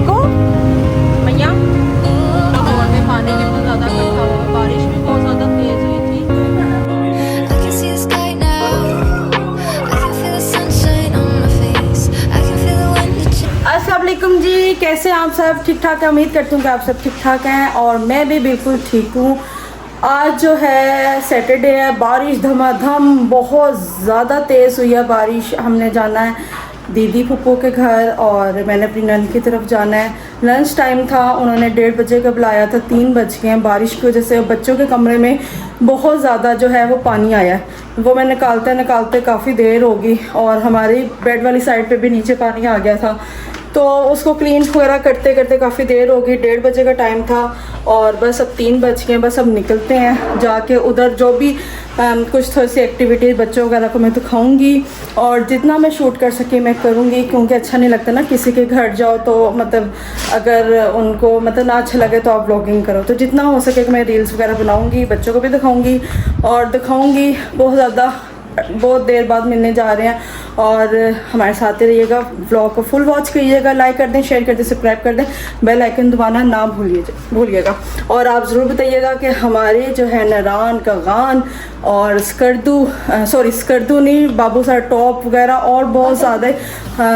ठीक हो भैया? लाहौर में पानी कितना ज़्यादा इकट्ठा हुआ है, बारिश भी बहुत ज़्यादा तेज़ हुई थी। I can see the sky now. I can feel the sunshine on my face. I can feel the wind that you अस्सलाम वालेकुम जी, कैसे हैं आप सब? ठीक ठाक है, उम्मीद करती हूँ कि आप सब ठीक ठाक हैं और मैं भी बिल्कुल ठीक हूँ। आज जो है सैटरडे है, बारिश धमाधम बहुत ज़्यादा तेज़ हुई है बारिश। हमने जाना है दीदी फूफो के घर और मैंने अपनी नंद की तरफ जाना है। लंच टाइम था, उन्होंने 1:30 बजे का बुलाया था, 3 बज गए हैं। बारिश की वजह से बच्चों के कमरे में बहुत ज़्यादा जो है वो पानी आया है, वो मैं निकालते निकालते काफ़ी देर होगी और हमारी बेड वाली साइड पे भी नीचे पानी आ गया था, तो उसको क्लीन वगैरह करते करते काफ़ी देर होगी। 1:30 बजे का टाइम था और बस अब 3 बज गए। बस अब निकलते हैं, जाके उधर जो भी कुछ थोड़ी सी एक्टिविटी बच्चों वगैरह को मैं दिखाऊंगी और जितना मैं शूट कर सकी मैं करूँगी, क्योंकि अच्छा नहीं लगता ना किसी के घर जाओ तो मतलब अगर उनको मतलब ना अच्छा लगे तो आप व्लॉगिंग करो। तो जितना हो सके मैं रील्स वगैरह बनाऊँगी, बच्चों को भी दिखाऊँगी और दिखाऊँगी। बहुत देर बाद मिलने जा रहे हैं और हमारे साथ ही रहिएगा, व्लॉग को फुल वॉच कीजिएगा। लाइक कर दें, शेयर कर दें, सब्सक्राइब कर दें, बेल आइकन दबाना ना भूलिएगा। और आप ज़रूर बताइएगा कि हमारे जो है नारान कगान और स्कर्दू नहीं, बाबू सार टॉप वगैरह और बहुत ज़्यादा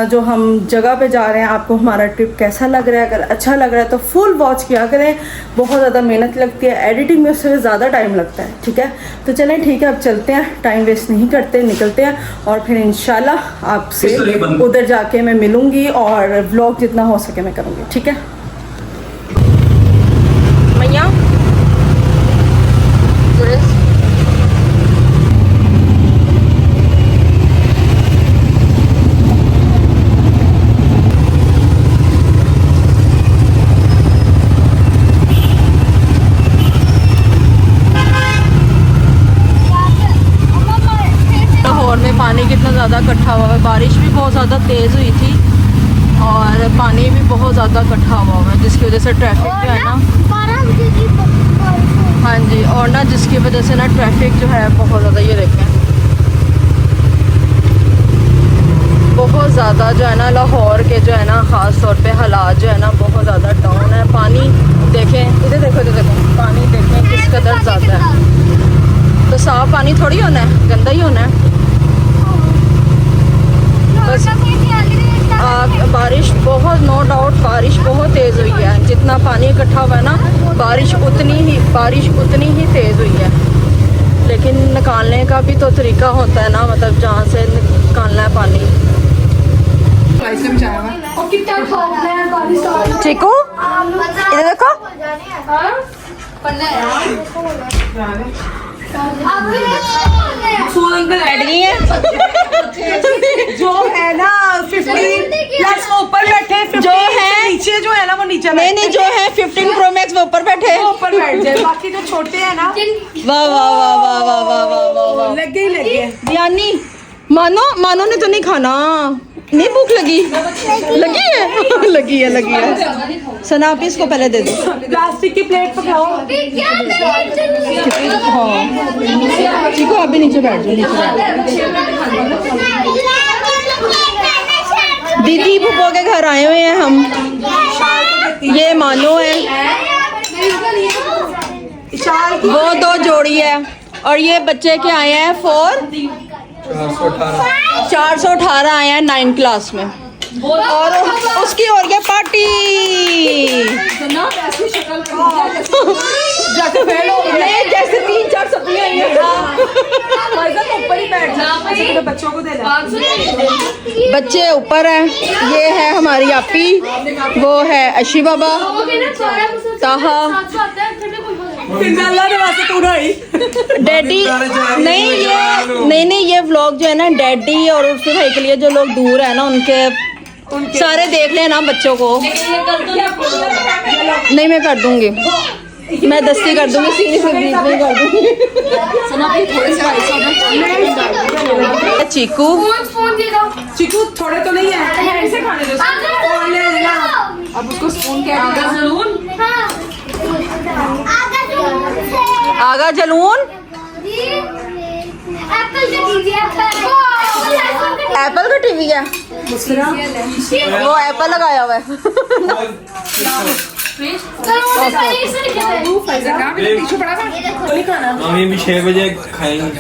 जो हम जगह पे जा रहे हैं, आपको हमारा ट्रिप कैसा लग रहा है? अगर अच्छा लग रहा है तो फुल वॉच किया करें। बहुत ज़्यादा मेहनत लगती है, एडिटिंग में उससे ज़्यादा टाइम लगता है, ठीक है? तो चलें ठीक है, अब चलते हैं, टाइम वेस्ट नहीं करते, निकलते हैं और फिर इंशाल्लाह आपसे उधर जाके मैं मिलूँगी और व्लॉग जितना हो सके मैं करूँगी, ठीक है? भैया लाहौर में पानी कितना ज़्यादा इकट्ठा हुआ है, बारिश भी बहुत ज़्यादा तेज़ हुई थी और पानी भी बहुत ज़्यादा इकट्ठा हुआ है, जिसकी वजह से ट्रैफिक जो है ना, हाँ जी, और ना जिसकी वजह से ना ट्रैफिक जो है बहुत ज़्यादा, ये देखें बहुत ज़्यादा जो है ना लाहौर के जो है ना ख़ास तौर पे हालात जो है ना बहुत ज़्यादा डाउन है। पानी देखें, इधर देखो पानी देखें किस कदर ज़्यादा है। तो साफ़ पानी थोड़ी होना है, गंदा ही होना है। बस बारिश बहुत, नो डाउट बारिश बहुत तेज़ हुई है। जितना पानी इकट्ठा हुआ है ना, बारिश उतनी ही तेज़ हुई है। लेकिन निकालने का भी तो तरीका होता है ना, मतलब जहाँ से निकालना है पानी। ठीक हो? इधर देखो, बैठ गई है जो है ना 15+ ऊपर बैठे, जो है नीचे जो है ना वो नीचे नहीं जो है 15 प्रो मैक्स वो ऊपर बैठे, ऊपर बैठ जाए, बाकी जो छोटे हैं ना वाह वाह वाह वाह वाह वाह वाह वाह, लगे यानी मानो ने तो नहीं खाना, नहीं भूख लगी है सना, आप इसको पहले दे दो। प्लास्टिक की प्लेट पकड़ाओ। हाँ ठीक हो, आप भी नीचे बैठ जाओ, दीदी फूफो के घर आए हुए हैं हम, ये मानो है, वो 2 जोड़ी है और ये बच्चे के आए हैं 418 आए हैं 9 क्लास में और उसकी हो रही है पार्टी। जैसे 3-4 सब्जियां आई हैं, ऊपर ही बैठ जाओ, बच्चों को दे दो। बच्चे ऊपर हैं। ये है हमारी आपी, वो है अशी बाबा, ताहा, डैडी नहीं ये व्लॉग जो है ना डैडी और उसके भाई के लिए, जो लोग दूर है ना उनके सारे देख लेना बच्चों को। नहीं मैं कर दूंगी, मैं दस्ती कर दूंगी, सीरीज में बीच में कर दूंगी। चीकू थोड़े तो नहीं है, इसे खाने दो, अब उसको स्पून के आगा जलून एप्पल का टीवी है, वो एप्पल लगाया हुआ है। मम्मी भी 6 बजे खाएंगे।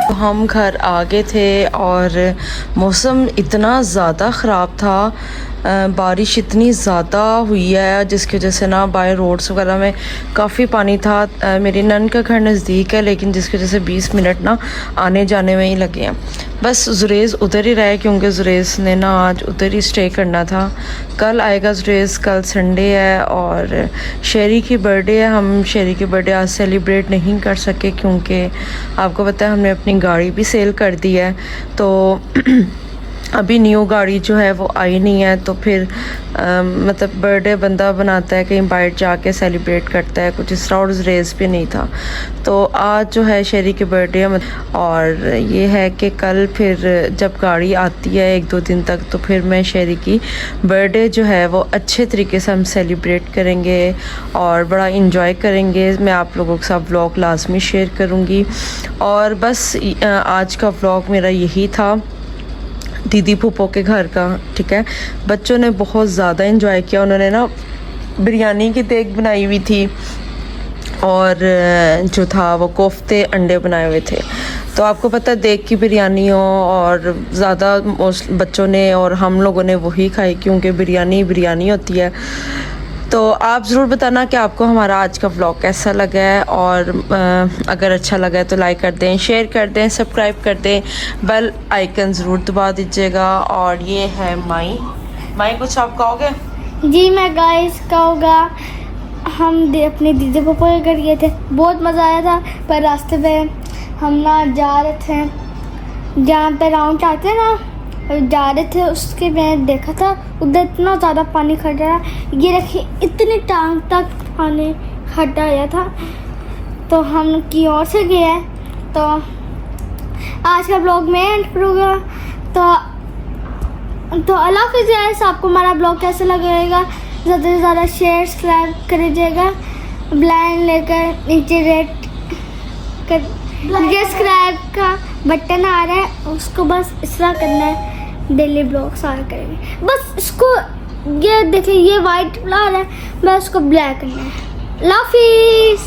तो हम घर आ गए थे और मौसम इतना ज़्यादा ख़राब था, बारिश इतनी ज़्यादा हुई है जिसकी वजह से ना बाय रोड्स वगैरह में काफ़ी पानी था। मेरी नन का घर नज़दीक है लेकिन जिसकी वजह से 20 मिनट ना आने जाने में ही लगे हैं। बस जुरेज़ उधर ही रहे क्योंकि जुरेज़ ने ना आज उधर ही स्टे करना था। कल आएगा जुरेज़, कल संडे है और शेरी की बर्थडे है। हम शेरी की बर्थडे आज सेलिब्रेट नहीं कर सके क्योंकि आपको पता है हमने अपनी गाड़ी भी सेल कर दी है, तो अभी न्यू गाड़ी जो है वो आई नहीं है। तो फिर मतलब बर्थडे बंदा बनाता है, कहीं बाहर जाके सेलिब्रेट करता है, कुछ इस तरह। रेस भी नहीं था, तो आज जो है शेरी की बर्थडे है। और ये है कि कल फिर जब गाड़ी आती है 1-2 दिन तक, तो फिर मैं शेरी की बर्थडे जो है वो अच्छे तरीके से हम सेलिब्रेट करेंगे और बड़ा इंजॉय करेंगे। मैं आप लोगों के साथ व्लॉग लाजमी शेयर करूँगी। और बस आज का व्लॉग मेरा यही था, दीदी फूफो के घर का। ठीक है, बच्चों ने बहुत ज़्यादा एंजॉय किया। उन्होंने ना बिरयानी की देग बनाई हुई थी और जो था वो कोफ्ते अंडे बनाए हुए थे। तो आपको पता है देग की बिरयानी हो और ज़्यादा बच्चों ने और हम लोगों ने वही खाई क्योंकि बिरयानी होती है। तो आप ज़रूर बताना कि आपको हमारा आज का व्लॉग कैसा लगा है, और अगर अच्छा लगा है तो लाइक कर दें, शेयर कर दें, सब्सक्राइब कर दें, बेल आइकन ज़रूर दबा दीजिएगा। और ये है माई कुछ आप कहोगे? जी मैं गाइस कहूँगा, हम अपने दीदी पापा के घर गए थे, बहुत मज़ा आया था। पर रास्ते पे हम ना जा रहे थे जहाँ पे राउंड आते हैं ना, जा रहे थे, उसके मैं देखा था उधर इतना ज़्यादा पानी खड़ा रहा। ये देखिए इतनी टांग तक पानी खड़ा आया था। तो हम की ओर से गए हैं। तो आज का ब्लॉग में एंड करूँगा। तो अल्लाह हाफ़िज़ गाइस। आपको हमारा ब्लॉग कैसा लगेगा ज़्यादा से ज़्यादा शेयर सब्सक्राइब करिएगा। ब्लाइन लेकर नीचे रेड कर सब्सक्राइब का बटन आ रहा है, उसको बस इस तरह करना है। डेली ब्लॉग सारा करेंगे, बस इसको ये देखिए ये वाइट आ रहा है, बस उसको ब्लैक करना है। अल्लाह हाफ़िज़।